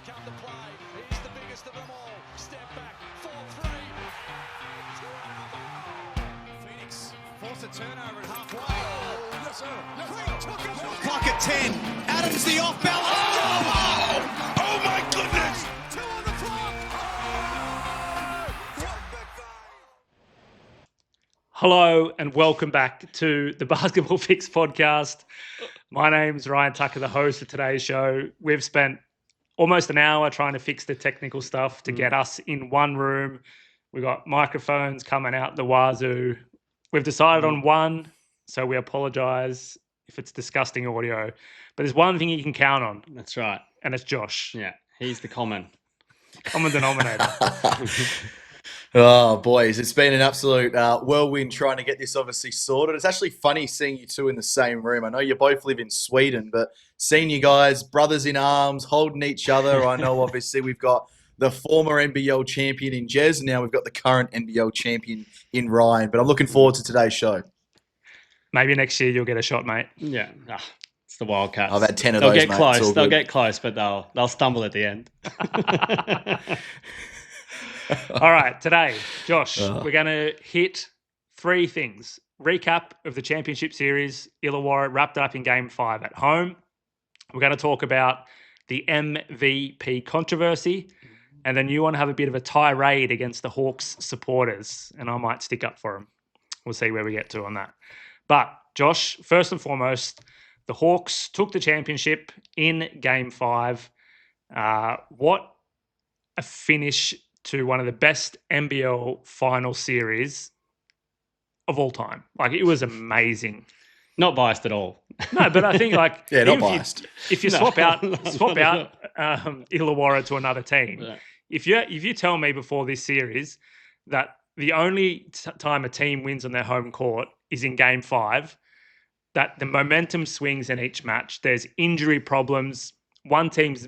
come to play. He's the biggest of them all. Step back, 4-3. Phoenix forced a turnover at halfway. Oh, yes, sir. Yes, sir. Clock at 10. Adams the off balance. Oh, oh my goodness. 2 on the clock. Hello and welcome back to the Basketball Fix podcast. My name's Ryan Tucker, the host of today's show. We've spent almost an hour trying to fix the technical stuff to get us in one room. We've got microphones coming out the wazoo. We've decided on one, so we apologise if it's disgusting audio. But there's one thing you can count on. That's right. And it's Josh. Yeah, he's the common denominator. Oh, boys, it's been an absolute whirlwind trying to get this obviously sorted. It's actually funny seeing you two in the same room. I know you both live in Sweden, but seeing you guys, brothers in arms, holding each other. I know obviously we've got the former NBL champion in Jez, and now we've got the current NBL champion in Ryan. But I'm looking forward to today's show. Maybe next year you'll get a shot, mate. Yeah, it's the Wildcats. I've had 10 of they'll those, get mate. close. They'll get close, but they'll stumble at the end. All right, today, Josh, we're going to hit 3 things. Recap of the championship series. Illawarra wrapped up in Game 5 at home. We're going to talk about the MVP controversy. And then you want to have a bit of a tirade against the Hawks supporters. And I might stick up for them. We'll see where we get to on that. But, Josh, first and foremost, the Hawks took the championship in Game 5. What a finish to one of the best NBL final series of all time. Like, it was amazing. Not biased at all. No, but I think not biased. If you swap out Illawarra to another team, Yeah. if you tell me before this series that the only time a team wins on their home court is in Game 5, that the momentum swings in each match, there's injury problems, one team's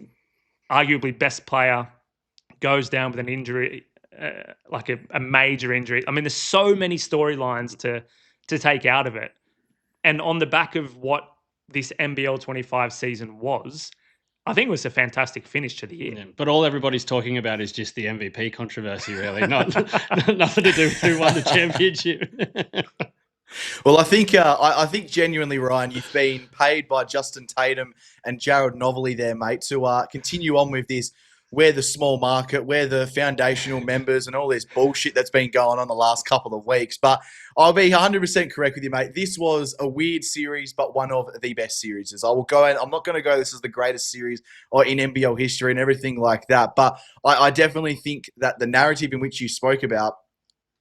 arguably best player goes down with an injury, like a major injury. I mean, there's so many storylines to take out of it. And on the back of what this NBL 25 season was, I think it was a fantastic finish to the year. Yeah, but all everybody's talking about is just the MVP controversy, really. Nothing to do with who won the championship. Well, I think genuinely, Ryan, you've been paid by Justin Tatum and Jared Novelly there, mate, to continue on with this. We're the small market, we're the foundational members and all this bullshit that's been going on the last couple of weeks. But I'll be 100% correct with you, mate. This was a weird series, but one of the best series. I will go, and I'm not going to go this is the greatest series or in NBL history and everything like that. But I definitely think that the narrative in which you spoke about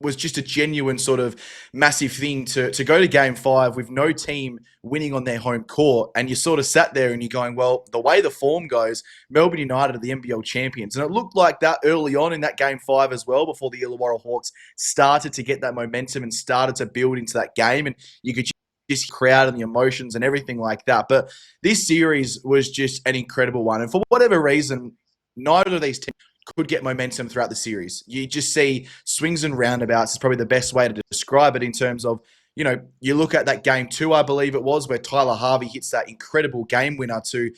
was just a genuine sort of massive thing to go to Game 5 with no team winning on their home court. And you sort of sat there and you're going, well, the way the form goes, Melbourne United are the NBL champions. And it looked like that early on in that Game 5 as well, before the Illawarra Hawks started to get that momentum and started to build into that game. And you could just crowd and the emotions and everything like that. But this series was just an incredible one. And for whatever reason, neither of these teams could get momentum throughout the series. You just see swings and roundabouts is probably the best way to describe it in terms of, you look at that Game 2, I believe it was, where Tyler Harvey hits that incredible game winner to,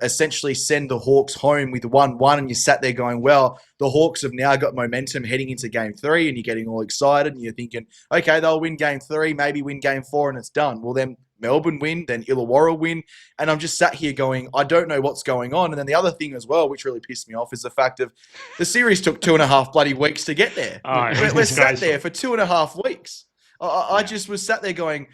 essentially send the Hawks home with 1-1. And you sat there going, well, the Hawks have now got momentum heading into Game 3, and you're getting all excited and you're thinking, okay, they'll win Game 3, maybe win Game 4 and it's done. Well, then Melbourne win, then Illawarra win. And I'm just sat here going, I don't know what's going on. And then the other thing as well, which really pissed me off, is the fact of the series took 2.5 bloody weeks to get there. We're sat there for 2.5 weeks. I just was sat there going,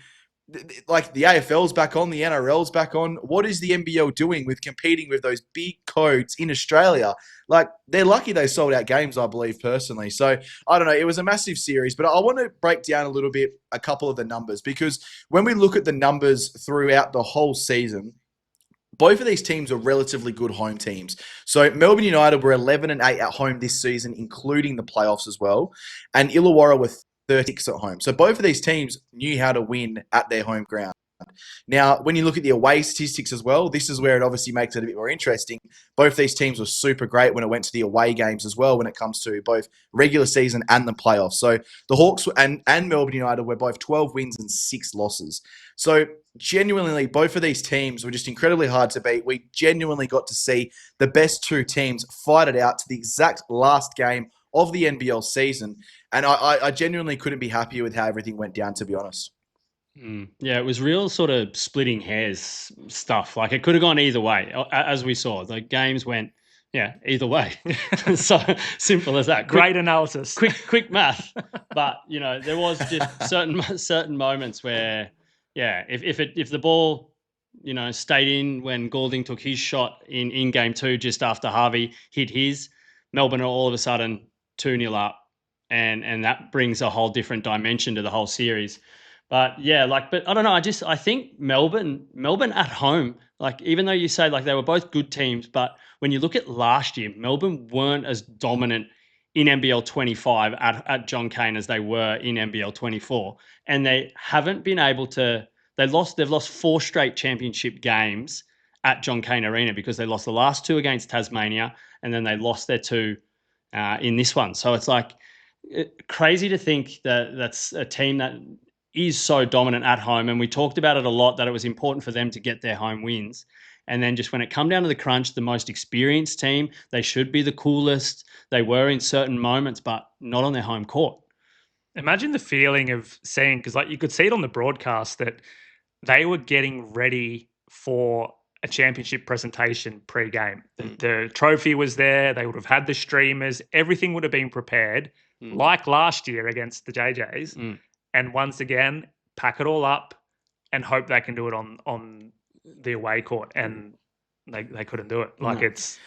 like, the AFL's back on, the NRL's back on. What is the NBL doing with competing with those big codes in Australia? Like, they're lucky they sold out games, I believe, personally. So, I don't know. It was a massive series, but I want to break down a little bit a couple of the numbers, because when we look at the numbers throughout the whole season, both of these teams are relatively good home teams. So Melbourne United were 11-8 at home this season, including the playoffs as well. And Illawarra were 36 at home. So both of these teams knew how to win at their home ground. Now, when you look at the away statistics as well, this is where it obviously makes it a bit more interesting. Both these teams were super great when it went to the away games as well, when it comes to both regular season and the playoffs. So the Hawks and Melbourne United were both 12 wins and 6 losses. So genuinely, both of these teams were just incredibly hard to beat. We genuinely got to see the best two teams fight it out to the exact last game of the NBL season. And I genuinely couldn't be happier with how everything went down, to be honest. Yeah, it was real sort of splitting hairs stuff. Like it could have gone either way, as we saw. The games went, either way. So simple as that. Great analysis. Quick math. But there was just certain moments where, if the ball, stayed in when Goulding took his shot in game 2 just after Harvey hit his, Melbourne are all of a sudden 2-0 up, and that brings a whole different dimension to the whole series. But but I don't know. I think Melbourne at home, like even though you say like they were both good teams, but when you look at last year, Melbourne weren't as dominant in NBL 25 at John Cain as they were in NBL 24, and they haven't been able to. They've lost 4 straight championship games at John Cain Arena because they lost the last 2 against Tasmania, and then they lost their 2 in this one. So it's like crazy to think that that's a team that is so dominant at home, and we talked about it a lot that it was important for them to get their home wins. And then just when it come down to the crunch, the most experienced team, they should be the coolest. They were in certain moments, but not on their home court. Imagine the feeling of seeing, because like you could see it on the broadcast that they were getting ready for a championship presentation pre-game. The trophy was there. They would have had the streamers. Everything would have been prepared, like last year against the JJs. And once again, pack it all up and hope they can do it on the away court. And they couldn't do it. Like it's...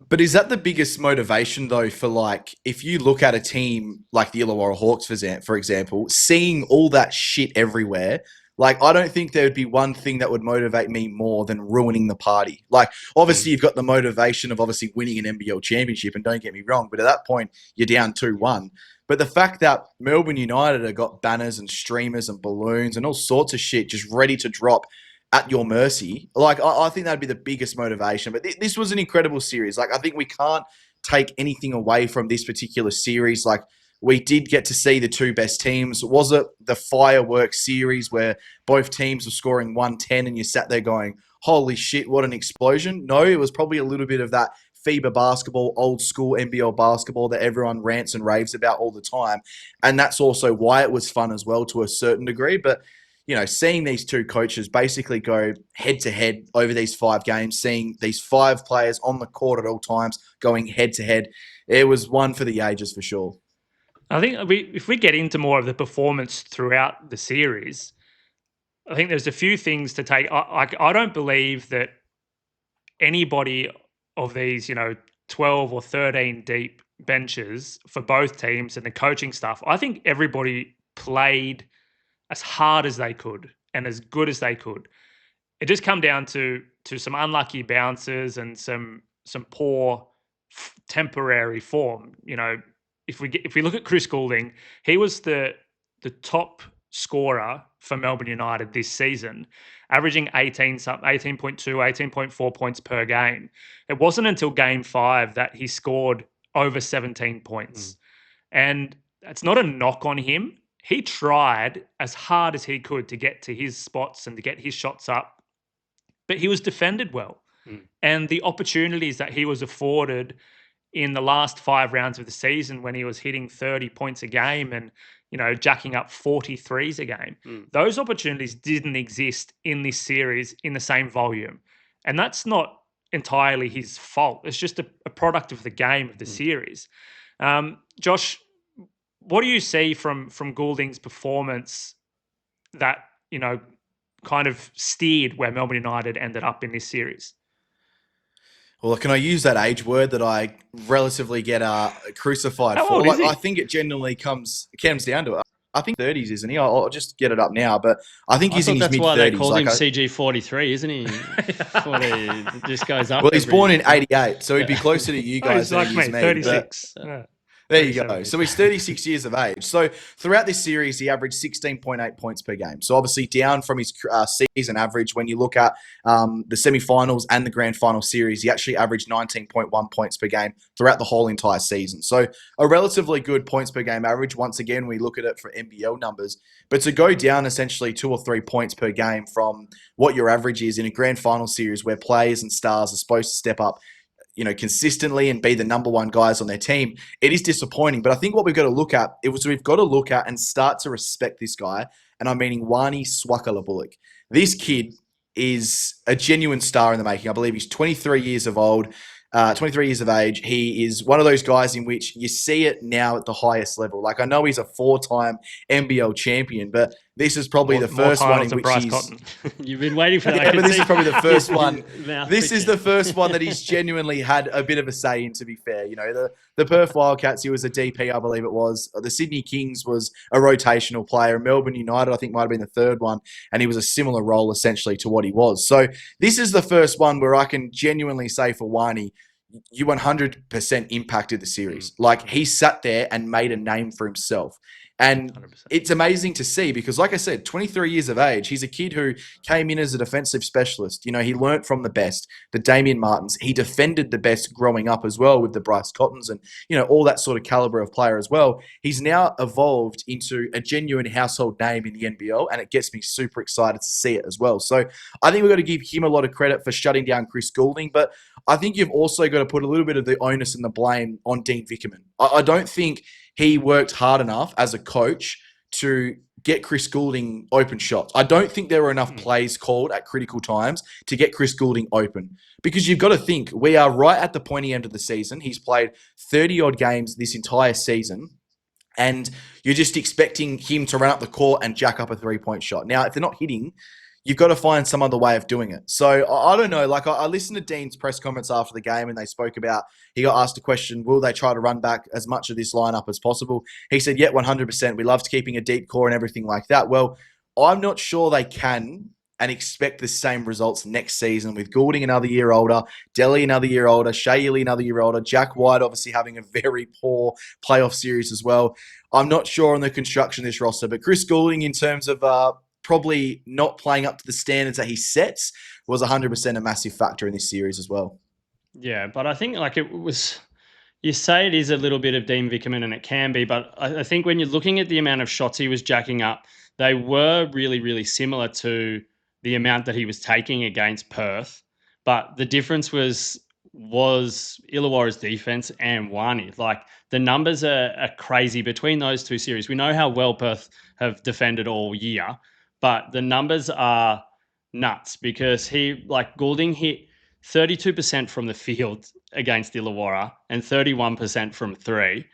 But is that the biggest motivation, though, for like, if you look at a team like the Illawarra Hawks, for example, seeing all that shit everywhere, like, I don't think there would be one thing that would motivate me more than ruining the party. Like, obviously, you've got the motivation of obviously winning an NBL championship, and don't get me wrong, but at that point, you're down 2-1. But the fact that Melbourne United have got banners and streamers and balloons and all sorts of shit just ready to drop at your mercy, like, I think that'd be the biggest motivation. But this was an incredible series. Like, I think we can't take anything away from this particular series. Like, we did get to see the 2 best teams. Was it the fireworks series where both teams were scoring 110 and you sat there going, holy shit, what an explosion? No, it was probably a little bit of that FIBA basketball, old school NBL basketball that everyone rants and raves about all the time. And that's also why it was fun as well to a certain degree. But, seeing these 2 coaches basically go head to head over these 5 games, seeing these 5 players on the court at all times going head to head, it was one for the ages for sure. I think if we get into more of the performance throughout the series, I think there's a few things to take. I don't believe that anybody of these, 12 or 13 deep benches for both teams and the coaching stuff, I think everybody played as hard as they could and as good as they could. It just come down to some unlucky bounces and some poor temporary form. If we look at Chris Goulding, he was the top scorer for Melbourne United this season, averaging 18.2, 18.4 points per game. It wasn't until game 5 that he scored over 17 points. And it's not a knock on him. He tried as hard as he could to get to his spots and to get his shots up, but he was defended well. And the opportunities that he was afforded in the last 5 rounds of the season when he was hitting 30 points a game and, jacking up 43s a game, those opportunities didn't exist in this series in the same volume. And that's not entirely his fault. It's just a product of the game of the series. Josh, what do you see from Goulding's performance that, kind of steered where Melbourne United ended up in this series? Well, can I use that age word that I relatively get crucified How for? old is he? I think it genuinely comes down to it. I think 30s, isn't he? I'll just get it up now, but I think he's in his mid-30s. That's why they called him CG43, isn't he? It just goes up. Well, he's born in 88, so he'd be closer to you guys he's like than me, he's me. 36. But, There you go. So he's 36 years of age. So throughout this series, he averaged 16.8 points per game. So obviously down from his season average. When you look at the semi-finals and the grand final series, he actually averaged 19.1 points per game throughout the whole entire season. So a relatively good points per game average. Once again, we look at it for NBL numbers. But to go down essentially 2 or 3 points per game from what your average is in a grand final series where players and stars are supposed to step up, consistently and be the number one guys on their team, it is disappointing. But I think what we've got to look at, we've got to look at and start to respect this guy. And I'm meaning Wani Swaka Buluk. This kid is a genuine star in the making. I believe he's 23 years of age. He is one of those guys in which you see it now at the highest level. Like, I know he's a 4-time NBL champion, but this is probably the first one in which he's... You've been waiting for that. Yeah, but this is probably the first one. This is the first one that he's genuinely had a bit of a say in, to be fair. The Perth Wildcats, he was a DP, I believe it was. The Sydney Kings was a rotational player. Melbourne United, I think, might have been the third one, and he was a similar role, essentially, to what he was. So this is the first one where I can genuinely say for Wani, you 100% impacted the series. Like, he sat there and made a name for himself. And 100%. It's amazing to see because, like I said, 23 years of age, he's a kid who came in as a defensive specialist. He learnt from the best, the Damien Martins. He defended the best growing up as well with the Bryce Cottons and, all that sort of caliber of player as well. He's now evolved into a genuine household name in the NBL, and it gets me super excited to see it as well. So I think we've got to give him a lot of credit for shutting down Chris Goulding, but I think you've also got to put a little bit of the onus and the blame on Dean Vickerman. I don't think he worked hard enough as a coach to get Chris Goulding open shots. I don't think there were enough plays called at critical times to get Chris Goulding open. Because you've got to think, we are right at the pointy end of the season. He's played 30-odd games this entire season, and you're just expecting him to run up the court and jack up a three-point shot. Now, if they're not hitting, you've got to find some other way of doing it. So I don't know. Like, I listened to Dean's press comments after the game, and they spoke about, he got asked a question, will they try to run back as much of this lineup as possible? He said, yeah, 100%. We loved keeping a deep core and everything like that. Well, I'm not sure they can and expect the same results next season with Goulding another year older, Delhi another year older, Shea Ely another year older, Jack White obviously having a very poor playoff series as well. I'm not sure on the construction of this roster, but Chris Goulding, in terms of probably not playing up to the standards that he sets, was 100% a massive factor in this series as well. Yeah, but I think it was, you say it is a little bit of Dean Vickerman, and it can be, but I think when you're looking at the amount of shots he was jacking up, they were really, really similar to the amount that he was taking against Perth. But the difference was Illawarra's defense and Wani. Like, the numbers are crazy between those two series. We know how well Perth have defended all year, but the numbers are nuts because Goulding hit 32% from the field against Illawarra and 31% from three.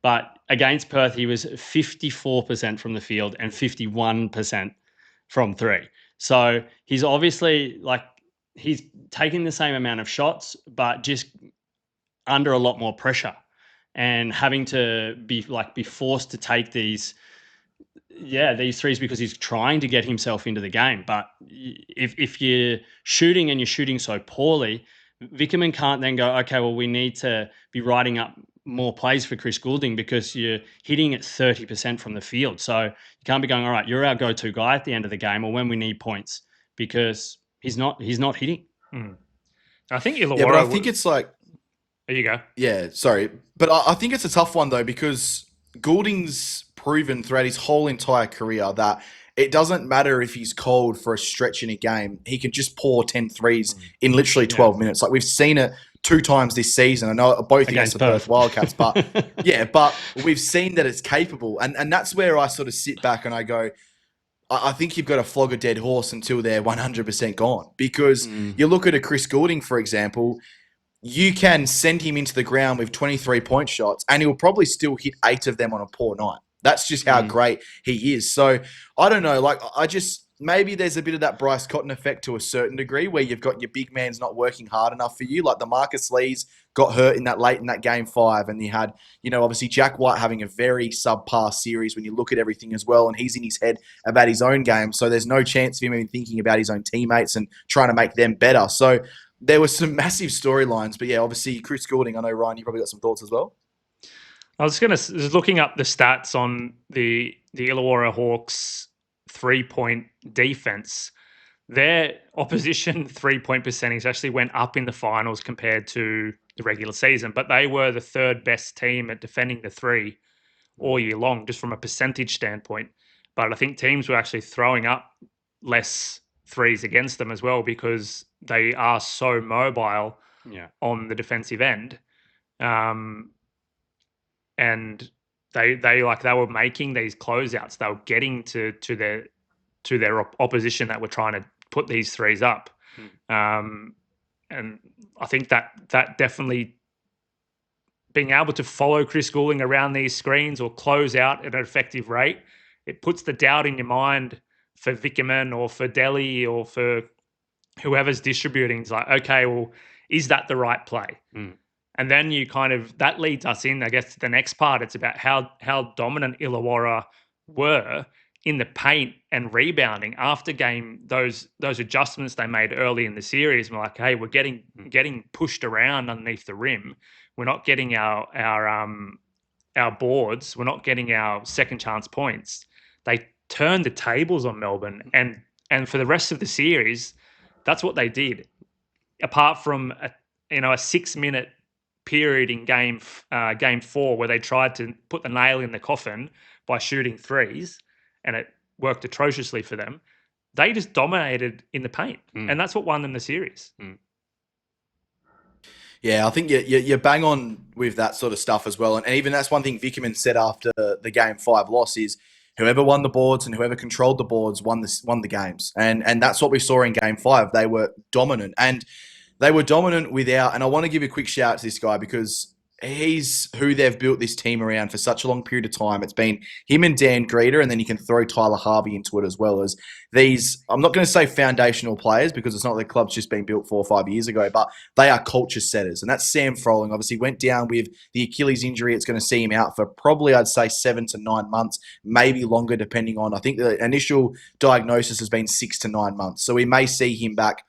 But against Perth, he was 54% from the field and 51% from three. So he's obviously he's taking the same amount of shots, but just under a lot more pressure and having to be forced to take these threes because he's trying to get himself into the game. But if you're shooting and you're shooting so poorly, Vickerman can't then go, okay, well, we need to be writing up more plays for Chris Goulding because you're hitting at 30% from the field. So you can't be going, all right, you're our go-to guy at the end of the game or when we need points, because he's not hitting. I think Illawarra... Yeah, but I think it's like... There you go. Yeah, sorry. But I think it's a tough one, though, because Goulding's proven throughout his whole entire career that it doesn't matter if he's cold for a stretch in a game. He can just pour 10 threes in literally 12 minutes. Like, we've seen it 2 times this season. I know both against the Perth Wildcats, but but we've seen that it's capable. And that's where I sort of sit back and I go, I think you've got to flog a dead horse until they're 100% gone. Because you look at a Chris Goulding, for example, you can send him into the ground with 23-point shots and he'll probably still hit 8 of them on a poor night. That's just how great he is. So I don't know. Maybe there's a bit of that Bryce Cotton effect to a certain degree where you've got your big man's not working hard enough for you. Like the Marcus Lees got hurt late in that game 5, and you had, obviously Jack White having a very subpar series when you look at everything as well, and he's in his head about his own game. So there's no chance of him even thinking about his own teammates and trying to make them better. So there were some massive storylines, but yeah, obviously Chris Goulding, I know, Ryan, you probably got some thoughts as well. I was looking up the stats on the Illawarra Hawks 3-point defense. Their opposition 3-point percentage actually went up in the finals compared to the regular season, but they were the third best team at defending the three all year long, just from a percentage standpoint. But I think teams were actually throwing up less threes against them as well because they are so mobile on the defensive end. And they were making these closeouts. They were getting to their opposition that were trying to put these threes up. And I think that definitely being able to follow Chris Goulding around these screens or close out at an effective rate, it puts the doubt in your mind for Vickerman or for Delhi or for whoever's distributing. It's like, okay, well, is that the right play? And then that leads us in, I guess, to the next part. It's about how dominant Illawarra were in the paint and rebounding after game. Those adjustments they made early in the series, we're like, hey, we're getting pushed around underneath the rim. We're not getting our boards. We're not getting our second chance points. They turned the tables on Melbourne, and for the rest of the series, that's what they did. Apart from a 6-minute period in game 4 where they tried to put the nail in the coffin by shooting threes, and it worked atrociously for them. They just dominated in the paint, and that's what won them the series. Yeah, I think you bang on with that sort of stuff as well. And even that's one thing Vickerman said after the Game 5 loss is whoever won the boards and whoever controlled the boards won the games. And that's what we saw in Game 5. They were dominant. And they were dominant without, and I want to give a quick shout out to this guy because he's who they've built this team around for such a long period of time. It's been him and Dan Greeter, and then you can throw Tyler Harvey into it as well as these, I'm not going to say foundational players because it's not like the club's just been built 4 or 5 years ago, but they are culture setters. And that's Sam Froling. Obviously went down with the Achilles injury. It's going to see him out for probably, I'd say, 7 to 9 months, maybe longer depending on, I think the initial diagnosis has been 6 to 9 months. So we may see him back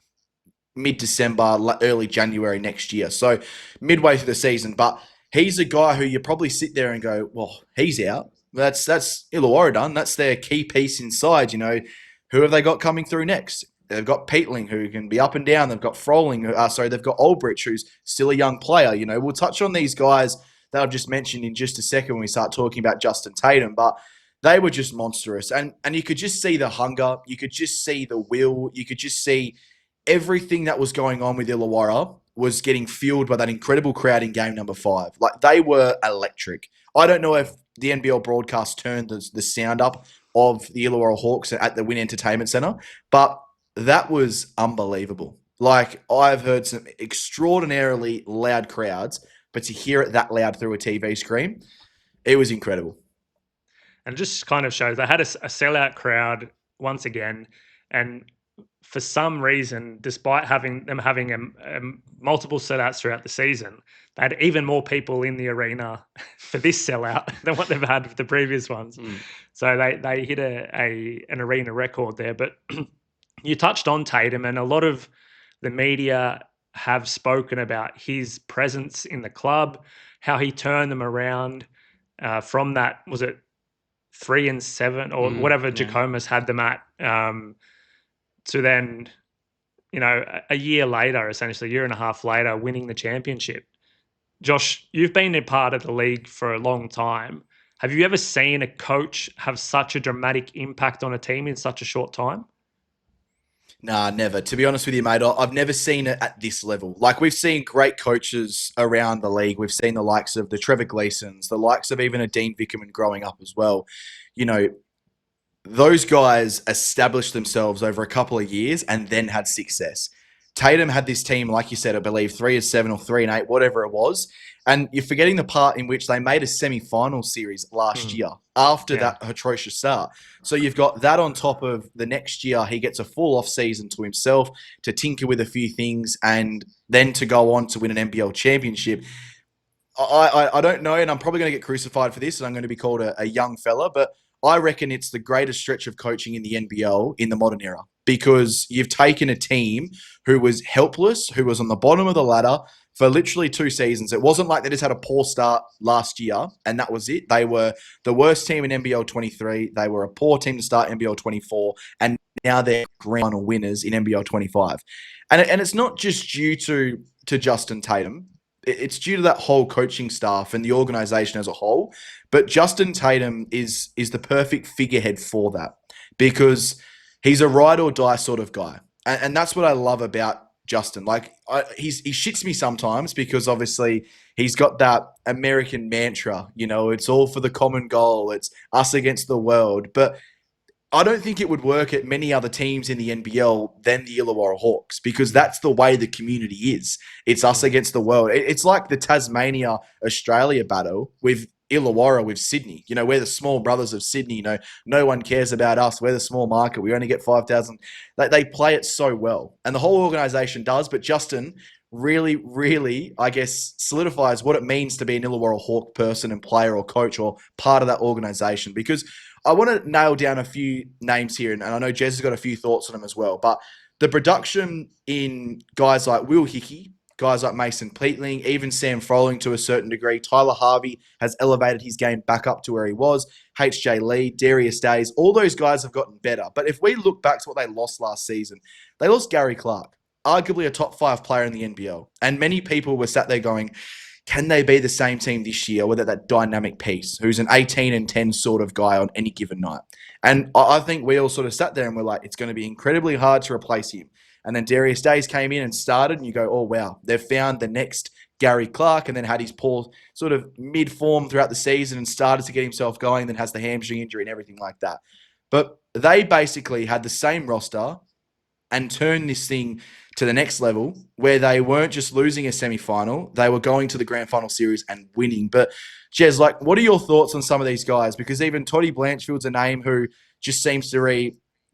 mid-December, early January next year. So midway through the season. But he's a guy who you probably sit there and go, well, he's out. That's Illawarra done. That's their key piece inside. Who have they got coming through next? They've got Peatling, who can be up and down. They've got Froling. They've got Olbrich, who's still a young player. We'll touch on these guys that I've just mentioned in just a second when we start talking about Justin Tatum. But they were just monstrous. And you could just see the hunger. You could just see the will. You could just see everything that was going on with Illawarra was getting fueled by that incredible crowd in game number 5. Like, they were electric. I don't know if the NBL broadcast turned the sound up of the Illawarra Hawks at the Win Entertainment Centre, but that was unbelievable. Like, I've heard some extraordinarily loud crowds, but to hear it that loud through a TV screen, it was incredible. And it just kind of shows they had a sellout crowd once again, and for some reason, despite having multiple sellouts throughout the season, they had even more people in the arena for this sellout than what they've had with the previous ones. So they hit an arena record there. But you touched on Tatum, and a lot of the media have spoken about his presence in the club, how he turned them around from that, was it 3-7 or whatever Jacomas had them at, to then, a year later, essentially a year and a half later, winning the championship. Josh, you've been a part of the league for a long time. Have you ever seen a coach have such a dramatic impact on a team in such a short time? Nah, never. To be honest with you, mate, I've never seen it at this level. Like, we've seen great coaches around the league. We've seen the likes of the Trevor Gleesons, the likes of even a Dean Vickerman growing up as well. Those guys established themselves over a couple of years and then had success. Tatum had this team, like you said, I believe 3-7 or 3-8, whatever it was. And you're forgetting the part in which they made a semi-final series last year after that atrocious start. So you've got that on top of the next year. He gets a full off season to himself to tinker with a few things and then to go on to win an NBL championship. I don't know, and I'm probably going to get crucified for this, and I'm going to be called a young fella, but I reckon it's the greatest stretch of coaching in the NBL in the modern era, because you've taken a team who was helpless, who was on the bottom of the ladder for literally 2 seasons. It wasn't like they just had a poor start last year and that was it. They were the worst team in NBL 23. They were a poor team to start NBL 24, and now they're grand final winners in NBL 25. And it's not just due to Justin Tatum. It's due to that whole coaching staff and the organization as a whole. But Justin Tatum is the perfect figurehead for that, because he's a ride or die sort of guy. And that's what I love about Justin. Like, he shits me sometimes because obviously he's got that American mantra, it's all for the common goal. It's us against the world. But I don't think it would work at many other teams in the NBL than the Illawarra Hawks, because that's the way the community is. It's us against the world. It's like the Tasmania-Australia battle with Illawarra with Sydney. We're the small brothers of Sydney. No one cares about us. We're the small market. We only get 5,000. They play it so well. And the whole organisation does, but Justin really, really, I guess, solidifies what it means to be an Illawarra Hawk person and player or coach or part of that organisation. Because I want to nail down a few names here, and I know Jez has got a few thoughts on them as well. But the production in guys like Will Hickey, guys like Mason Peatling, even Sam Froling to a certain degree, Tyler Harvey has elevated his game back up to where he was, HJ Lee, Darius Days, all those guys have gotten better. But if we look back to what they lost last season, they lost Gary Clark, arguably a top 5 player in the NBL. And many people were sat there going, can they be the same team this year with that dynamic piece who's an 18-10 sort of guy on any given night? And I think we all sort of sat there and we're like, it's going to be incredibly hard to replace him. And then Darius Days came in and started, and you go, oh, wow, they've found the next Gary Clark, and then had his poor sort of mid-form throughout the season and started to get himself going, then has the hamstring injury and everything like that. But they basically had the same roster and turned this thing to the next level, where they weren't just losing a semi-final, they were going to the grand final series and winning. But Jez, what are your thoughts on some of these guys? Because even Toddy Blanchfield's a name who just seems to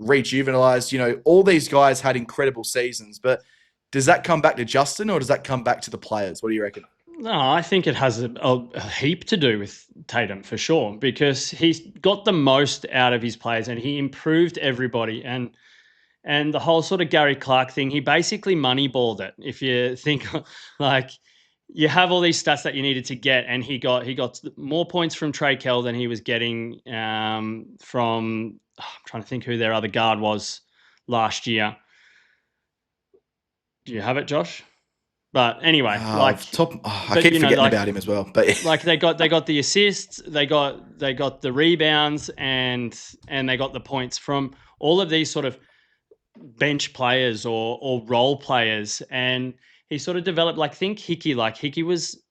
rejuvenalized. All these guys had incredible seasons, but does that come back to Justin, or does that come back to the players? What do you reckon? No, I think it has a heap to do with Tatum for sure, because he's got the most out of his players and he improved everybody. And the whole sort of Gary Clark thing, he basically moneyballed it. If you think you have all these stats that you needed to get, and he got more points from Trey Kell than he was getting from, I'm trying to think who their other guard was last year. Do you have it, Josh? But anyway, I keep forgetting about him as well. But they got the assists, they got the rebounds, and they got the points from all of these sort of bench players or role players. And he sort of developed, think Hickey. Hickey was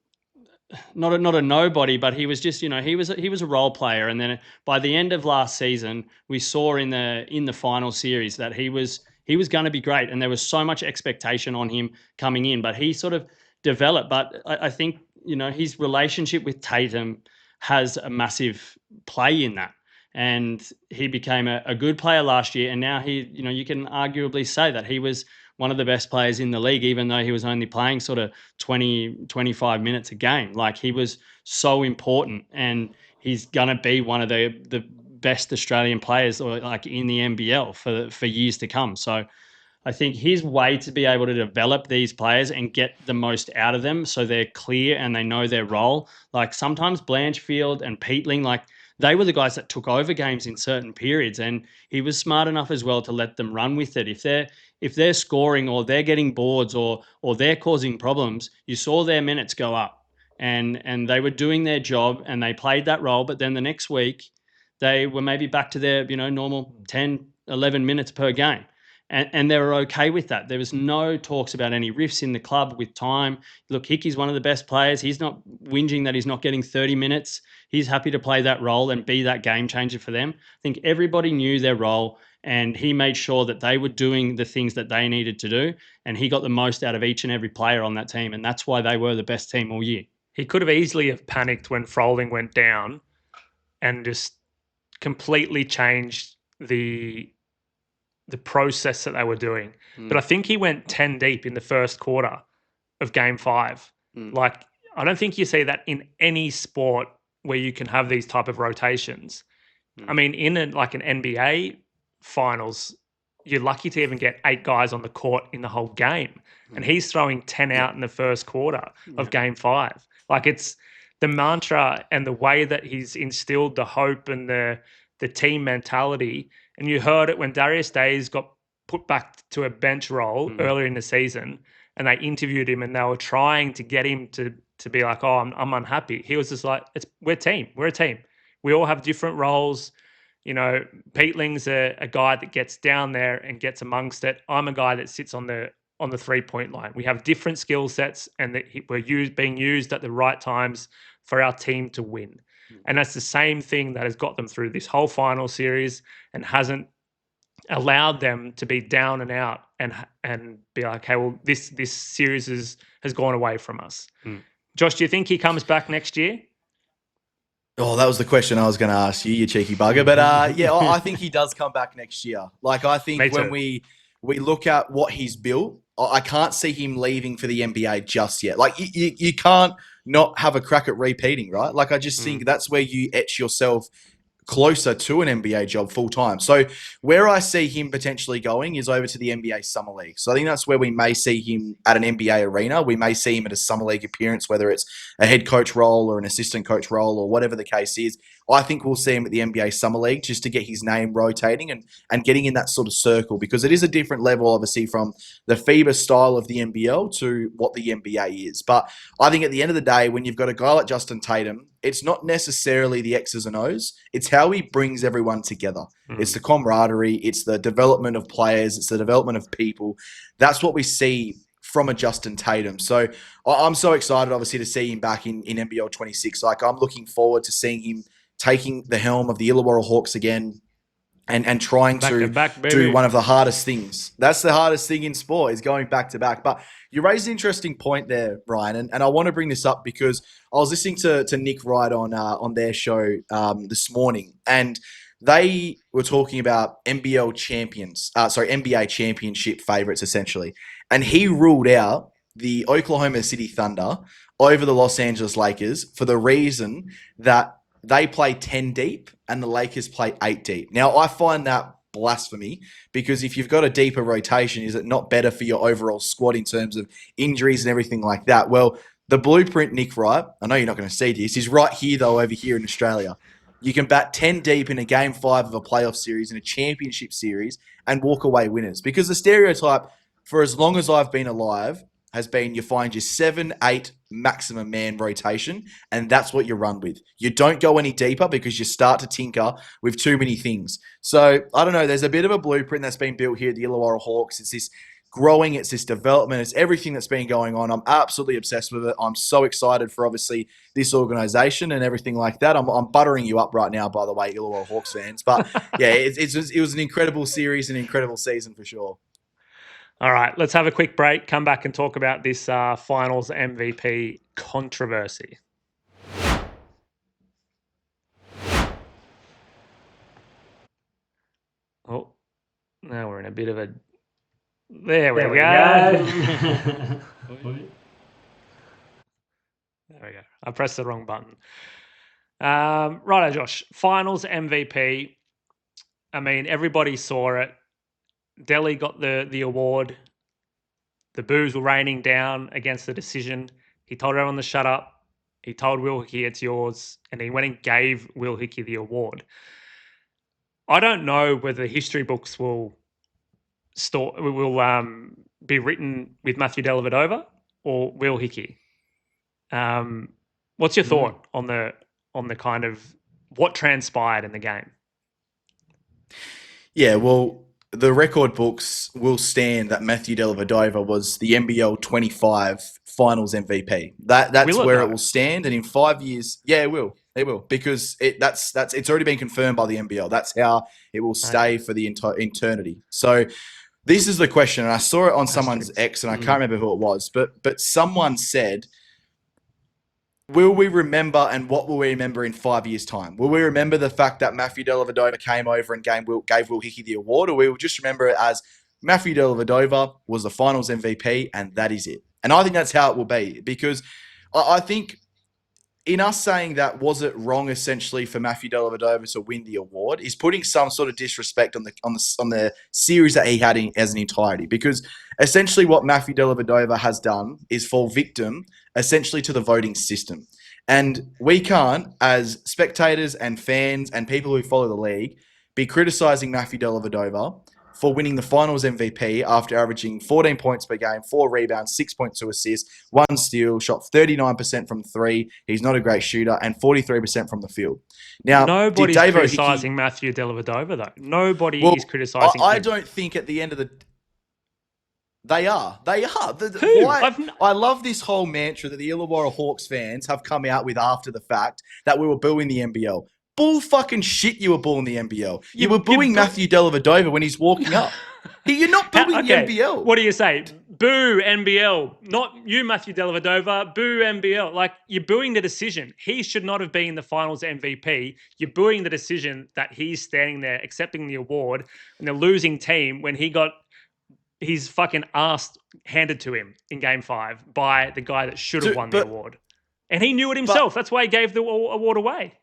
not a nobody, but he was just, he was a role player. And then by the end of last season, we saw in the final series that he was going to be great, and there was so much expectation on him coming in. But he sort of developed. But I think his relationship with Tatum has a massive play in that, and he became a good player last year. And now you can arguably say that he was one of the best players in the league, even though he was only playing sort of 20, 25 minutes a game. He was so important, and he's going to be one of the best Australian players in the NBL for years to come. So I think his way to be able to develop these players and get the most out of them so they're clear and they know their role. Sometimes Blanchfield and Peatling, they were the guys that took over games in certain periods, and he was smart enough as well to let them run with it. If they're scoring or they're getting boards or they're causing problems, you saw their minutes go up, and they were doing their job and they played that role. But then the next week they were maybe back to their normal 10, 11 minutes per game. And they were okay with that. There was no talks about any rifts in the club with time. Look, Hickey's one of the best players. He's not whinging that he's not getting 30 minutes. He's happy to play that role and be that game changer for them. I think everybody knew their role, and he made sure that they were doing the things that they needed to do, and he got the most out of each and every player on that team, and that's why they were the best team all year. He could have easily have panicked when Froling went down and just completely changed the process that they were doing. But I think he went 10 deep in the first quarter of game 5. I don't think you see that in any sport where you can have these type of rotations. I mean, in an NBA finals, you're lucky to even get 8 guys on the court in the whole game. And he's throwing 10 out in the first quarter of game 5. Like, it's the mantra and the way that he's instilled the hope and the team mentality. And you heard it when Darius Days got put back to a bench role earlier in the season, and they interviewed him and they were trying to get him to be like, oh, I'm unhappy. He was just like, we're a team. We're a team. We all have different roles. You know, Peatling's a guy that gets down there and gets amongst it. I'm a guy that sits on the 3-point line. We have different skill sets, and that we're being used at the right times for our team to win. And that's the same thing that has got them through this whole final series and hasn't allowed them to be down and out and be like, hey, well, this series has gone away from us. Josh, do you think he comes back next year? Oh, that was the question I was going to ask you cheeky bugger. But yeah, I think he does come back next year. Like, I think when we look at what he's built, I can't see him leaving for the NBA just yet. Like, you can't not have a crack at repeating, right? Like, I just think that's where you etch yourself closer to an NBA job full time. So where I see him potentially going is over to the NBA Summer League. So I think that's where we may see him at an NBA arena. We may see him at a Summer League appearance, whether it's a head coach role or an assistant coach role or whatever the case is. I think we'll see him at the NBA Summer League just to get his name rotating and getting in that sort of circle, because it is a different level, obviously, from the FIBA style of the NBL to what the NBA is. But I think at the end of the day, when you've got a guy like Justin Tatum, it's not necessarily the X's and O's. It's how he brings everyone together. It's the camaraderie. It's the development of players. It's the development of people. That's what we see from a Justin Tatum. So I'm so excited, obviously, to see him back in NBL 26. Like, I'm looking forward to seeing him taking the helm of the Illawarra Hawks again and trying to do one of the hardest things. That's the hardest thing in sport, is going back to back. But you raised an interesting point there, Ryan, and I want to bring this up because I was listening to Nick Wright on their show this morning, and they were talking about NBA championship favorites, essentially. And he ruled out the Oklahoma City Thunder over the Los Angeles Lakers for the reason that they play 10 deep and the Lakers play 8 deep. Now, I find that blasphemy, because if you've got a deeper rotation, is it not better for your overall squad in terms of injuries and everything like that? Well, the blueprint, Nick Wright, I know you're not going to see this, is right here, though, over here in Australia. You can bat 10 deep in a game 5 of a playoff series, in a championship series, and walk away winners. Because the stereotype, for as long as I've been alive, has been you find your 7-8 maximum man rotation, and that's what you run with. You don't go any deeper because you start to tinker with too many things. So, I don't know, there's a bit of a blueprint that's been built here at the Illawarra Hawks. It's this growing, it's this development, it's everything that's been going on. I'm absolutely obsessed with it. I'm so excited for, obviously, this organisation and everything like that. I'm buttering you up right now, by the way, Illawarra Hawks fans. But, yeah, it was an incredible series, an incredible season for sure. All right, let's have a quick break, come back and talk about this finals MVP controversy. Oh, now we're in a bit of a... There we go. There we go. I pressed the wrong button. Righto, Josh. Finals MVP. I mean, everybody saw it. Delhi got the award. The boos were raining down against the decision. He told everyone to shut up. He told Will Hickey, it's yours. And he went and gave Will Hickey the award. I don't know whether the history books will be written with Matthew Dellavedova or Will Hickey. What's your thought on the kind of what transpired in the game? Yeah, well, the record books will stand that Matthew Dellavedova was the NBL 25 Finals MVP. That's where it will stand, and in 5 years, yeah, it will. It will, because it's already been confirmed by the NBL. That's how it will stay for the eternity. So this is the question, and I saw it on someone's X, and I can't remember who it was, but someone said, will we remember, and what will we remember in 5 years' time? Will we remember the fact that Matthew Dellavedova came over and gave Will Hickey the award, or we will just remember it as Matthew Dellavedova was the Finals MVP, and that is it? And I think that's how it will be, because I think in us saying that, was it wrong essentially for Matthew Dellavedova to win the award? Is putting some sort of disrespect on the series that he had as an entirety, because essentially what Matthew Dellavedova has done is fall victim essentially to the voting system. And we can't, as spectators and fans and people who follow the league, be criticising Matthew Dellavedova for winning the finals MVP after averaging 14 points per game, 4 rebounds, 6.2 assists, 1 steal, shot 39% from 3. He's not a great shooter, and 43% from the field. Now, nobody's criticising Matthew Dellavedova, though. Nobody is criticising him. I don't think at the end of the... They are. Who? I love this whole mantra that the Illawarra Hawks fans have come out with after the fact that we were booing the NBL. Bull fucking shit, you were booing the NBL. You were booing Matthew Dellavedova when he's walking up. You're not booing the NBL. What do you say? Boo NBL. Not you, Matthew Dellavedova. Boo NBL. Like, you're booing the decision. He should not have been the finals MVP. You're booing the decision that he's standing there accepting the award and the losing team when he got his fucking ass handed to him in Game 5 by the guy that should have won the award. And he knew it himself. That's why he gave the award away.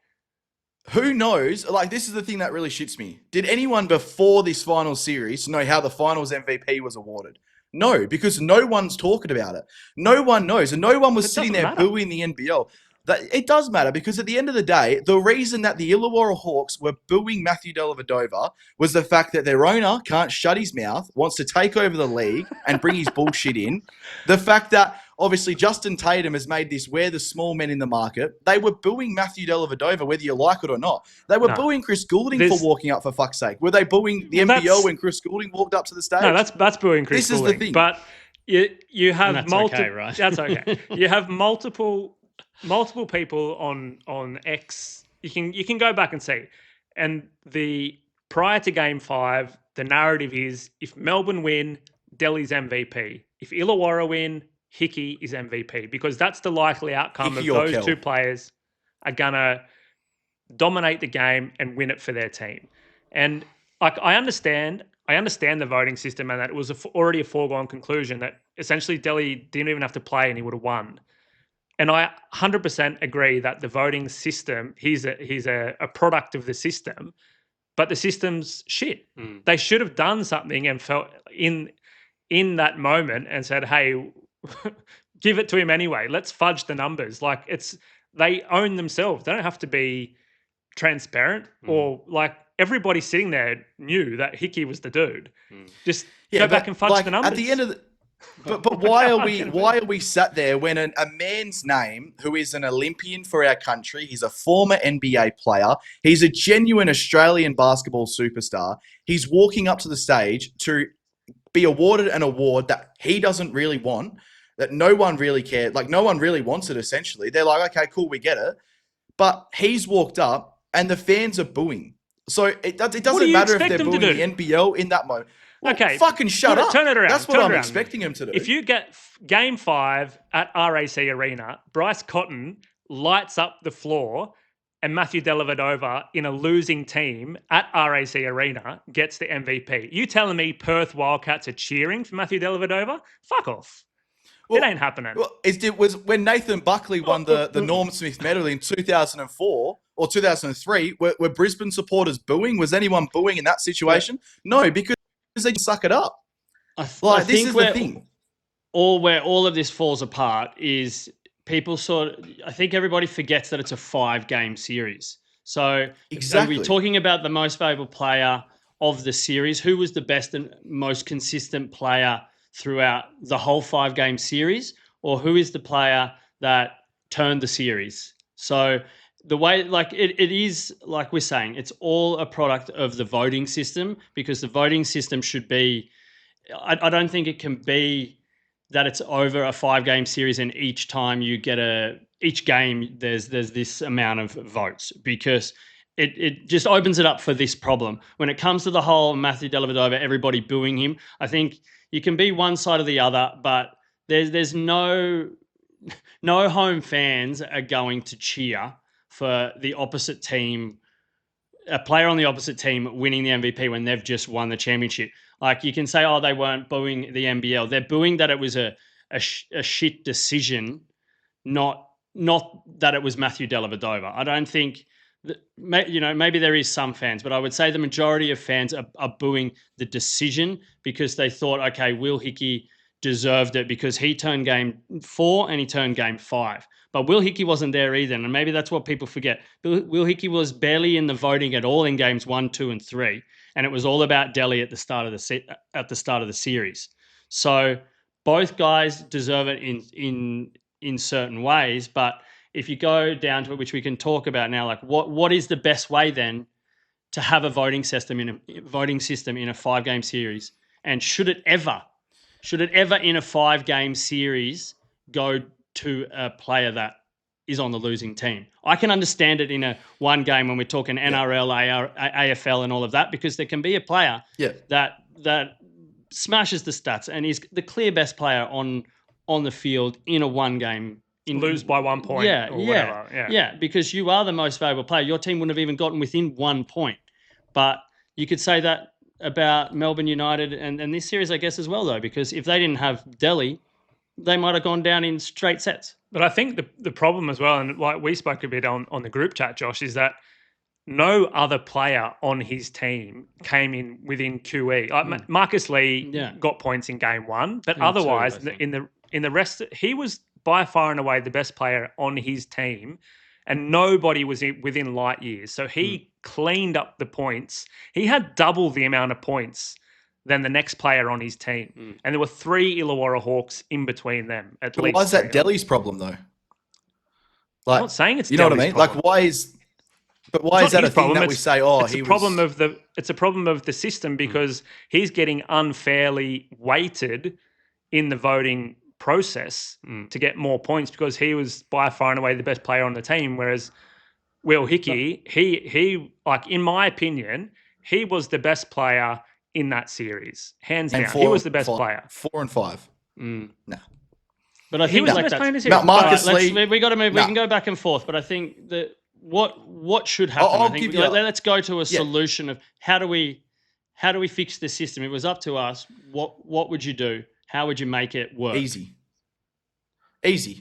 Who knows? Like, this is the thing that really shits me. Did anyone before this final series know how the finals MVP was awarded? No, because no one's talking about it. No one knows. And no one was sitting there booing the NBL. It does matter, because at the end of the day, the reason that the Illawarra Hawks were booing Matthew Dellavedova was the fact that their owner can't shut his mouth, wants to take over the league and bring his bullshit in. The fact that obviously Justin Tatum has made this we're the small men in the market. They were booing Matthew Dellavedova whether you like it or not. They were booing Chris Goulding for walking up, for fuck's sake. Were they booing the NBL when Chris Goulding walked up to the stage? No, that's booing Chris Goulding. This is the thing. But you have multiple... okay, right? That's okay. You have multiple people on X. You can go back and see. And prior to Game 5, the narrative is if Melbourne win, Delhi's MVP. If Illawarra win, Hickey is MVP, because that's the likely outcome of those two players are gonna dominate the game and win it for their team. And like, I understand the voting system, and that it was already a foregone conclusion that essentially Delhi didn't even have to play and he would have won. And I 100% agree that the voting system, he's a product of the system, but the system's shit. They should have done something and felt in that moment and said, hey, give it to him anyway. Let's fudge the numbers. Like, they own themselves. They don't have to be transparent or like everybody sitting there knew that Hickey was the dude. Just go back and fudge the numbers. At the end of the... But why are we sat there when a man's name who is an Olympian for our country, he's a former NBA player, he's a genuine Australian basketball superstar, he's walking up to the stage to be awarded an award that he doesn't really want, that no one really cared, like no one really wants it essentially. They're like, okay, cool, we get it. But he's walked up and the fans are booing. So it doesn't matter if they're booing the NBL in that moment. Well, okay, fucking shut up. Turn it around. That's what I'm expecting him to do. If you get Game 5 at RAC Arena, Bryce Cotton lights up the floor and Matthew Dellavedova in a losing team at RAC Arena gets the MVP. You telling me Perth Wildcats are cheering for Matthew Dellavedova? Fuck off. It ain't happening. Well, it was when Nathan Buckley won the Norm Smith medal in 2004 or 2003, were Brisbane supporters booing? Was anyone booing in that situation? No, because they suck it up. I think the thing. Where all of this falls apart is people I think everybody forgets that it's a 5-game series. So exactly, are we talking about the most valuable player of the series? Who was the best and most consistent player throughout the whole 5-game series? Or who is the player that turned the series? So the way, like, it is, like we're saying, it's all a product of the voting system, because the voting system should be, I don't think it can be that it's over a 5-game series and each time you get each game there's this amount of votes, because it just opens it up for this problem. When it comes to the whole Matthew Dellavedova, everybody booing him, I think you can be one side or the other, but there's no home fans are going to cheer for the opposite team, a player on the opposite team winning the MVP when they've just won the championship. Like, you can say, oh, they weren't booing the NBL. They're booing that it was a shit decision, not not that it was Matthew Dellavedova. I don't think maybe there is some fans, but I would say the majority of fans are booing the decision because they thought, okay, Will Hickey deserved it because he turned game 4 and he turned game 5. But Will Hickey wasn't there either, and maybe that's what people forget. Will Hickey was barely in the voting at all in games 1, 2, and 3, and it was all about Delhi at the start of the series. So both guys deserve it in certain ways, but if you go down to it, which we can talk about now, like what is the best way then to have a voting system in a 5-game series? And should it ever in a 5-game series go to a player that is on the losing team? I can understand it in a 1 game when we're talking NRL, AFL and all of that, because there can be a player that smashes the stats and is the clear best player on the field in a 1 game. Lose by 1 point or whatever. Yeah, because you are the most valuable player. Your team wouldn't have even gotten within 1 point. But you could say that about Melbourne United and this series, I guess, as well, though, because if they didn't have Delhi, they might have gone down in straight sets. But I think the problem as well, and like we spoke a bit on the group chat, Josh, is that no other player on his team came in within QE. Like Marcus Lee got points in game 1, but otherwise, in the rest, he was by far and away the best player on his team, and nobody was within light years. So he cleaned up the points. He had double the amount of points than the next player on his team. And there were 3 Illawarra Hawks in between them, at least. Why is that Delhi's problem, though? Like, I'm not saying it's you know what I Delhi's mean? problem. Like, why is that a thing that we say, it's a problem of the system because he's getting unfairly weighted in the voting process to get more points because he was by far and away the best player on the team, whereas Will Hickey, he like, in my opinion, he was the best player in that series, hands down. He was the best player. 4 and 5. No. But I think he was the best player in the series. Marcus Lee. We got to move. We can go back and forth, but I think that what should happen. Let's go to a solution of how do we fix the system. If it was up to us, what would you do? How would you make it work? Easy.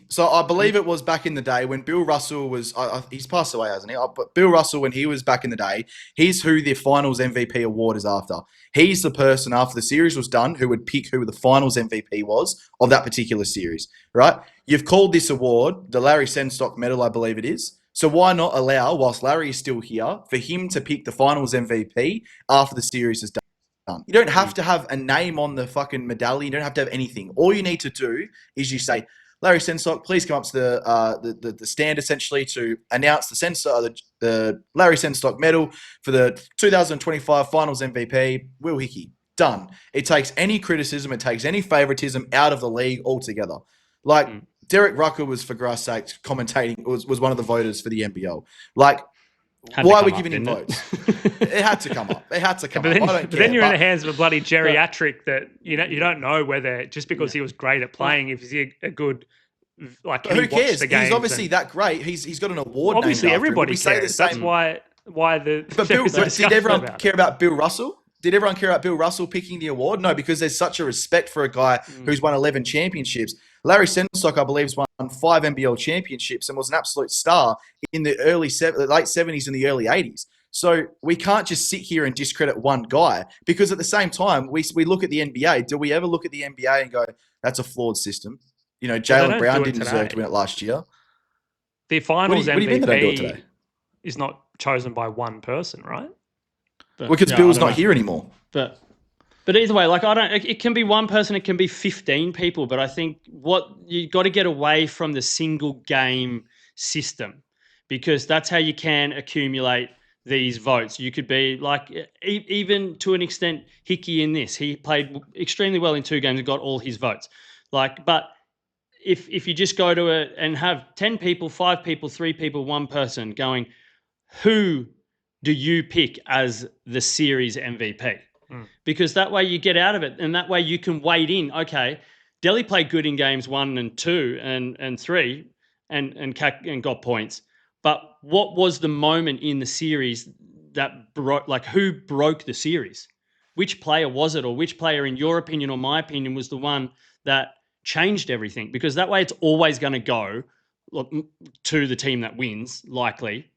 So I believe it was back in the day when Bill Russell was, he's passed away, hasn't he? But Bill Russell, when he was back in the day, he's who the finals MVP award is after. He's the person after the series was done who would pick who the finals MVP was of that particular series, right? You've called this award the Larry Senstock Medal, I believe it is. So why not allow, whilst Larry is still here, for him to pick the finals MVP after the series is done? You don't have to have a name on the fucking medallion. You don't have to have anything. All you need to do is you say, Larry Senstock, please come up to the stand essentially to announce the Larry Senstock medal for the 2025 Finals MVP, Will Hickey. Done. It takes any criticism, it takes any favoritism out of the league altogether. Like Derek Rucker was, for grass sake, commentating, was one of the voters for the NBL. Like, why are we giving him votes? It had to come up. It had to come up. But then you're in the hands of a bloody geriatric that you don't know whether just because he was great at playing, if he's a good, like, who cares? He's obviously that great. He's got an award. Obviously, everybody cares. That's why the. But did everyone care about Bill Russell? Did everyone care about Bill Russell picking the award? No, because there's such a respect for a guy who's won 11 championships. Larry Senstock, I believe, has won 5 NBL championships and was an absolute star in the late 70s and the early 80s. So we can't just sit here and discredit one guy because at the same time, we look at the NBA. Do we ever look at the NBA and go, that's a flawed system? You know, Jaylen Brown didn't deserve to win it last year. The finals what do you mean they don't do it today? Is not chosen by one person, right? Because Bill's not here anymore. But either way, like, it can be one person, it can be 15 people, but I think you got to get away from the single game system because that's how you can accumulate these votes. You could be like, even to an extent, Hickey in this. He played extremely well in 2 games and got all his votes. Like, but if you just go to it and have 10 people, 5 people, 3 people, 1 person going, who do you pick as the series MVP? Because that way you get out of it and that way you can wade in. Okay, Delhi played good in games 1 and 2 and 3 and got points. But what was the moment in the series that broke, like, who broke the series? Which player was it, or which player, in your opinion or my opinion, was the one that changed everything? Because that way it's always going to go to the team that wins, likely.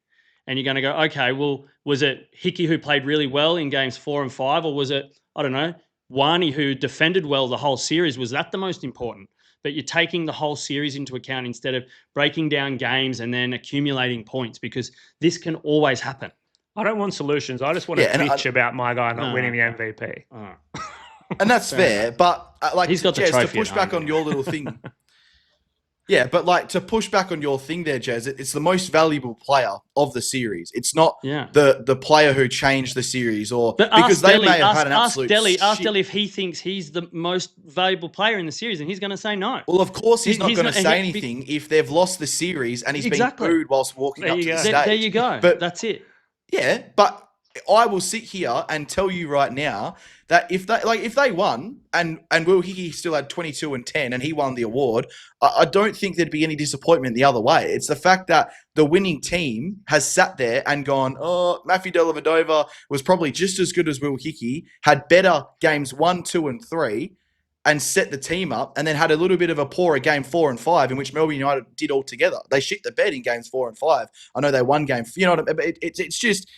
And you're going to go, okay, well, was it Hickey who played really well in games 4 and 5, or was it, I don't know, Wani who defended well the whole series? Was that the most important? But you're taking the whole series into account instead of breaking down games and then accumulating points, because this can always happen. I don't want solutions. I just want to bitch about my guy not winning the MVP. And that's fair, but he's got the Jez, trophy to push back on your little thing. Yeah, but to push back on your thing there, Jez, it's the most valuable player of the series. It's not the player who changed the series, or because they may have had an absolute Ask Delhi if he thinks he's the most valuable player in the series, and he's going to say no. Well, of course he's not going to say anything if they've lost the series and he's being booed whilst walking up to the stage. There you go. But that's it. Yeah, but I will sit here and tell you right now that if they won and Will Hickey still had 22 and 10 and he won the award, I don't think there'd be any disappointment the other way. It's the fact that the winning team has sat there and gone, oh, Matthew Dellavedova was probably just as good as Will Hickey, had better games 1, 2, and 3, and set the team up, and then had a little bit of a poorer game 4 and 5, in which Melbourne United did altogether. They shit the bed in games 4 and 5. I know they won game. You know what I mean? It's just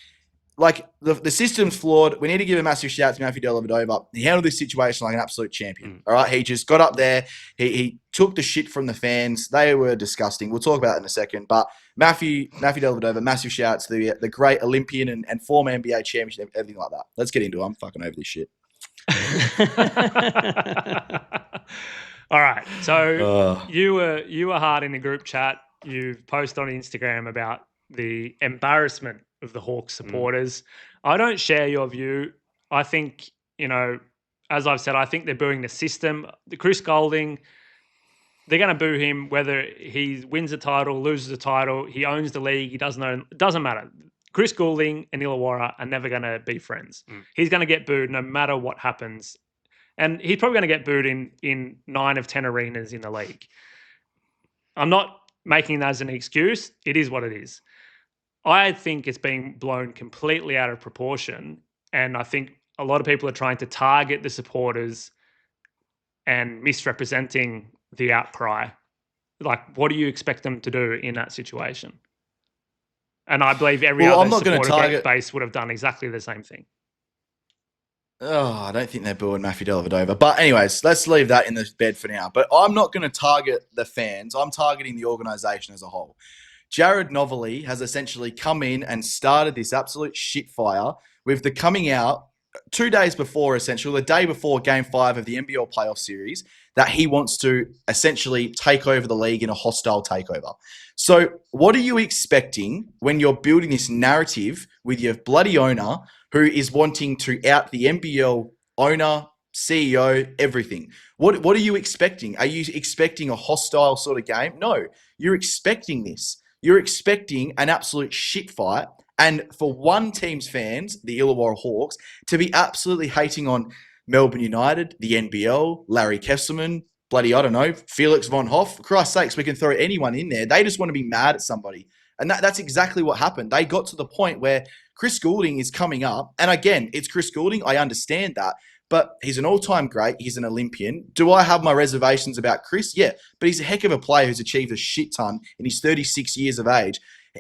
like the system's flawed. We need to give a massive shout out to Matthew Dellavedova. He handled this situation like an absolute champion. All right, he just got up there. He took the shit from the fans. They were disgusting. We'll talk about that in a second. But Matthew Dellavedova, massive shout out to the great Olympian and former NBA champion, everything like that. Let's get into it. I'm fucking over this shit. All right. So you were hard in the group chat. You've posted on Instagram about the embarrassment of the Hawks supporters. I don't share your view. I think, as I've said, I think they're booing the system. The Chris Goulding, they're going to boo him whether he wins the title, loses the title, he owns the league, he doesn't own. It doesn't matter. Chris Goulding and Illawarra are never going to be friends. He's going to get booed no matter what happens. And he's probably going to get booed in 9 of 10 arenas in the league. I'm not making that as an excuse. It is what it is. I think it's being blown completely out of proportion. And I think a lot of people are trying to target the supporters and misrepresenting the outcry. Like, what do you expect them to do in that situation? And I believe every other supporter base would have done exactly the same thing. Oh, I don't think they're booing Matthew Dellavedova. But anyways, let's leave that in the bed for now. But I'm not going to target the fans. I'm targeting the organisation as a whole. Jared Novelli has essentially come in and started this absolute shit fire with the coming out 2 days before, essentially, the day before Game 5 of the NBL playoff series, that he wants to essentially take over the league in a hostile takeover. So what are you expecting when you're building this narrative with your bloody owner who is wanting to out the NBL owner, CEO, everything? What are you expecting? Are you expecting a hostile sort of game? No, you're expecting this. You're expecting an absolute shit fight. And for one team's fans, the Illawarra Hawks, to be absolutely hating on Melbourne United, the NBL, Larry Kesselman, bloody, I don't know, Felix von Hoff. For Christ's sakes, we can throw anyone in there. They just want to be mad at somebody. And that's exactly what happened. They got to the point where Chris Goulding is coming up. And again, it's Chris Goulding. I understand that. But he's an all-time great. He's an Olympian. Do I have my reservations about Chris? Yeah. But he's a heck of a player who's achieved a shit ton in his 36 years of age.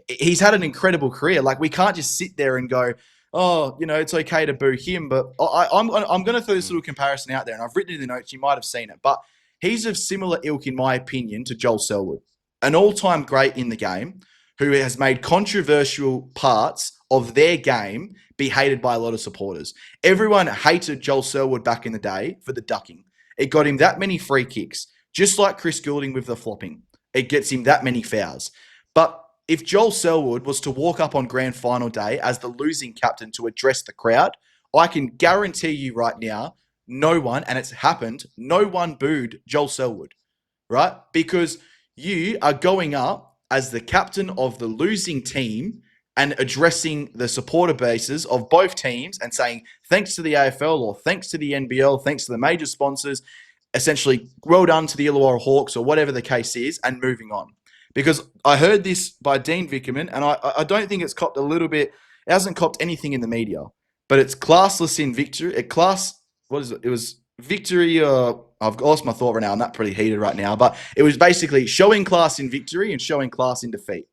He's had an incredible career. Like, we can't just sit there and go, oh, it's okay to boo him. But I'm going to throw this little comparison out there, and I've written it in the notes. You might have seen it. But he's of similar ilk, in my opinion, to Joel Selwood, an all-time great in the game who has made controversial parts of their game be hated by a lot of supporters. Everyone hated Joel Selwood back in the day for the ducking. It got him that many free kicks, just like Chris Goulding with the flopping. It gets him that many fouls. But if Joel Selwood was to walk up on grand final day as the losing captain to address the crowd, I can guarantee you right now, no one, and it's happened, no one booed Joel Selwood, right? Because you are going up as the captain of the losing team and addressing the supporter bases of both teams and saying, thanks to the AFL or thanks to the NBL, thanks to the major sponsors, essentially, well done to the Illawarra Hawks or whatever the case is, and moving on. Because I heard this by Dean Vickerman, and I don't think it's copped a little bit. It hasn't copped anything in the media, but it's classless in victory. What is it? It was victory. I I've lost my thought right now. I'm not pretty heated right now. But it was basically showing class in victory and showing class in defeat.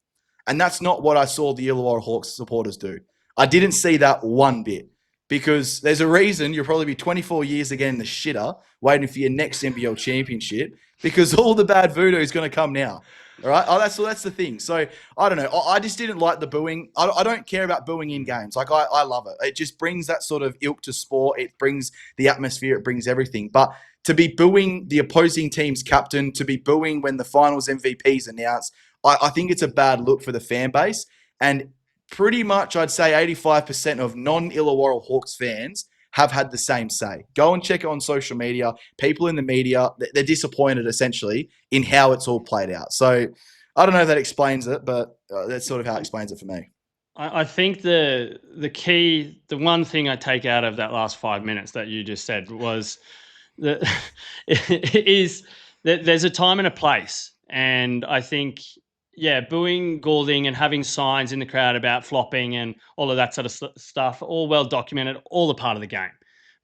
And that's not what I saw the Illawarra Hawks supporters do. I didn't see that one bit. Because there's a reason you'll probably be 24 years again in the shitter waiting for your next NBL Championship because all the bad voodoo is going to come now. All right? That's the thing. So, I don't know. I just didn't like the booing. I don't care about booing in games. Like, I love it. It just brings that sort of ilk to sport. It brings the atmosphere. It brings everything. But to be booing the opposing team's captain, to be booing when the finals MVP is announced, I think it's a bad look for the fan base. And pretty much, I'd say 85% of non-Illawarra Hawks fans have had the same say. Go and check it on social media. People in the media, they're disappointed, essentially, in how it's all played out. So I don't know if that explains it, but that's sort of how it explains it for me. I think the one thing I take out of that last 5 minutes that you just said was that is that there's a time and a place. And I think booing Goulding and having signs in the crowd about flopping and all of that sort of stuff, all well documented, all a part of the game.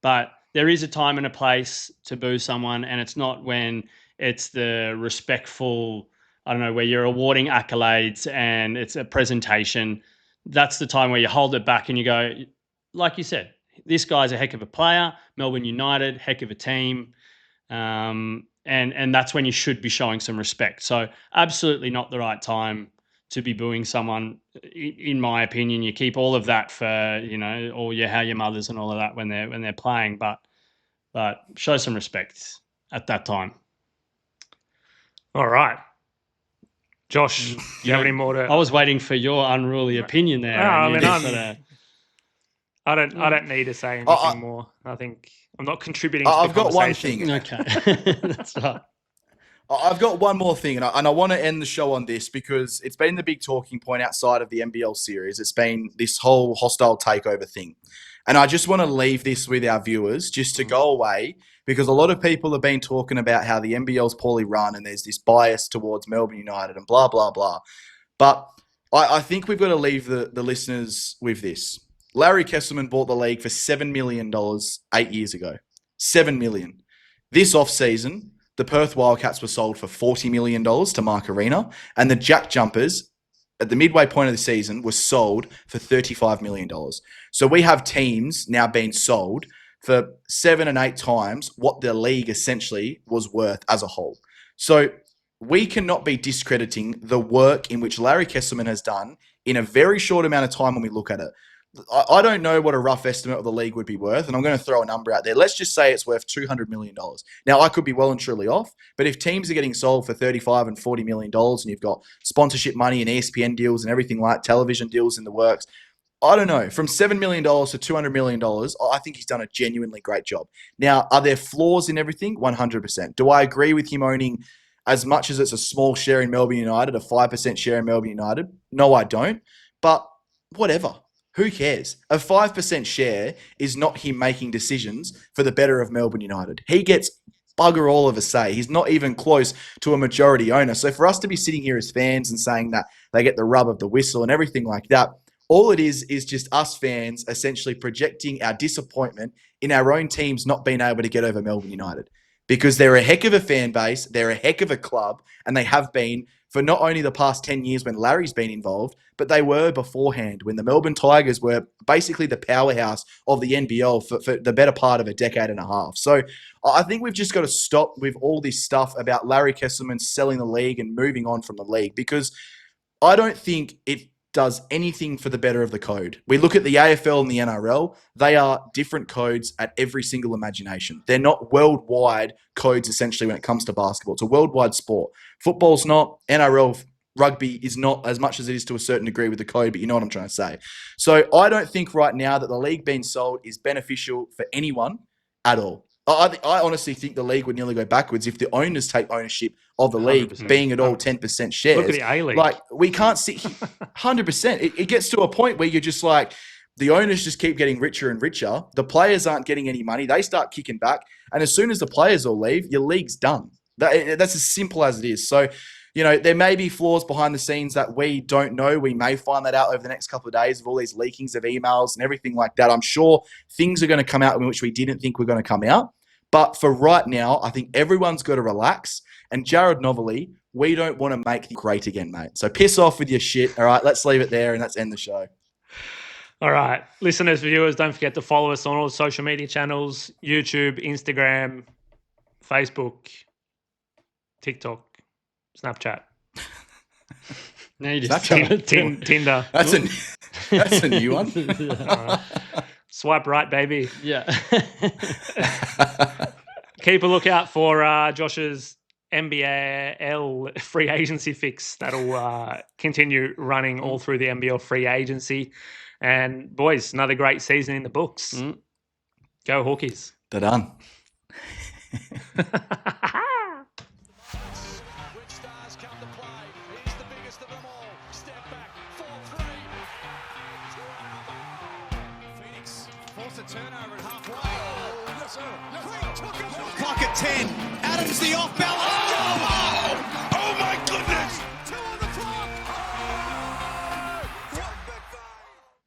But there is a time and a place to boo someone, and it's not when it's the respectful, I don't know, where you're awarding accolades and it's a presentation. That's the time where you hold it back and you go, like you said, this guy's a heck of a player, Melbourne United, heck of a team. And that's when you should be showing some respect. So absolutely not the right time to be booing someone, in my opinion. You keep all of that for, or how your mothers and all of that when they're playing, but show some respect at that time. All right. Josh, do you have any more to... I was waiting for your unruly opinion there. I don't need to say anything more. I think I'm not contributing to I've the got one conversation. thing. Okay. That's right. I've got one more thing, and I want to end the show on this because it's been the big talking point outside of the NBL series. It's been this whole hostile takeover thing. And I just want to leave this with our viewers just to go away because a lot of people have been talking about how the NBL's poorly run and there's this bias towards Melbourne United and blah, blah, blah. But I think we've got to leave the listeners with this. Larry Kesselman bought the league for $7 million 8 years ago. $7 million. This offseason, the Perth Wildcats were sold for $40 million to Mark Arena, and the Jack Jumpers at the midway point of the season was sold for $35 million. So we have teams now being sold for 7 and 8 times what the league essentially was worth as a whole. So we cannot be discrediting the work in which Larry Kesselman has done in a very short amount of time when we look at it. I don't know what a rough estimate of the league would be worth, and I'm going to throw a number out there. Let's just say it's worth $200 million. Now, I could be well and truly off, but if teams are getting sold for $35 and $40 million and you've got sponsorship money and ESPN deals and everything like television deals in the works, I don't know. From $7 million to $200 million, I think he's done a genuinely great job. Now, are there flaws in everything? 100%. Do I agree with him owning as much as it's a small share in Melbourne United, a 5% share in Melbourne United? No, I don't. But whatever. Who cares? A 5% share is not him making decisions for the better of Melbourne United. He gets bugger all of a say. He's not even close to a majority owner. So for us to be sitting here as fans and saying that they get the rub of the whistle and everything like that, all it is just us fans essentially projecting our disappointment in our own teams not being able to get over Melbourne United. Because they're a heck of a fan base, they're a heck of a club, and they have been for not only the past 10 years when Larry's been involved, but they were beforehand when the Melbourne Tigers were basically the powerhouse of the NBL for the better part of a decade and a half. So I think we've just got to stop with all this stuff about Larry Kesselman selling the league and moving on from the league because I don't think it does anything for the better of the code. We look at the AFL and the NRL, they are different codes at every single imagination. They're not worldwide codes essentially when it comes to basketball. It's a worldwide sport. Football's not, NRL rugby is not as much as it is to a certain degree with the code, but you know what I'm trying to say. So I don't think right now that the league being sold is beneficial for anyone at all. I honestly think the league would nearly go backwards if the owners take ownership of the league, 100%. Being at all 10% shares. Look at the A-League. Like, we can't see 100%. It gets to a point where you're just like, the owners just keep getting richer and richer. The players aren't getting any money. They start kicking back. And as soon as the players all leave, your league's done. That's as simple as it is. So, you know, there may be flaws behind the scenes that we don't know. We may find that out over the next couple of days of all these leakings of emails and everything like that. I'm sure things are going to come out in which we didn't think were going to come out. But for right now, I think everyone's got to relax. And Jared Novelly, we don't want to make you great again, mate. So piss off with your shit. All right, let's leave it there and let's end the show. All right. Listeners, viewers, don't forget to follow us on all social media channels, YouTube, Instagram, Facebook, TikTok, Snapchat. Now you just Tinder. That's a new one. Swipe right, baby. Yeah. Keep a lookout for Josh's NBL free agency fix. That'll continue running all through the NBL free agency. And boys, another great season in the books. Go Hawkies. They're done. Turnover at halfway. Oh, yes, sir. Yes, sir. Clock at 10. Adams the off balance. Oh!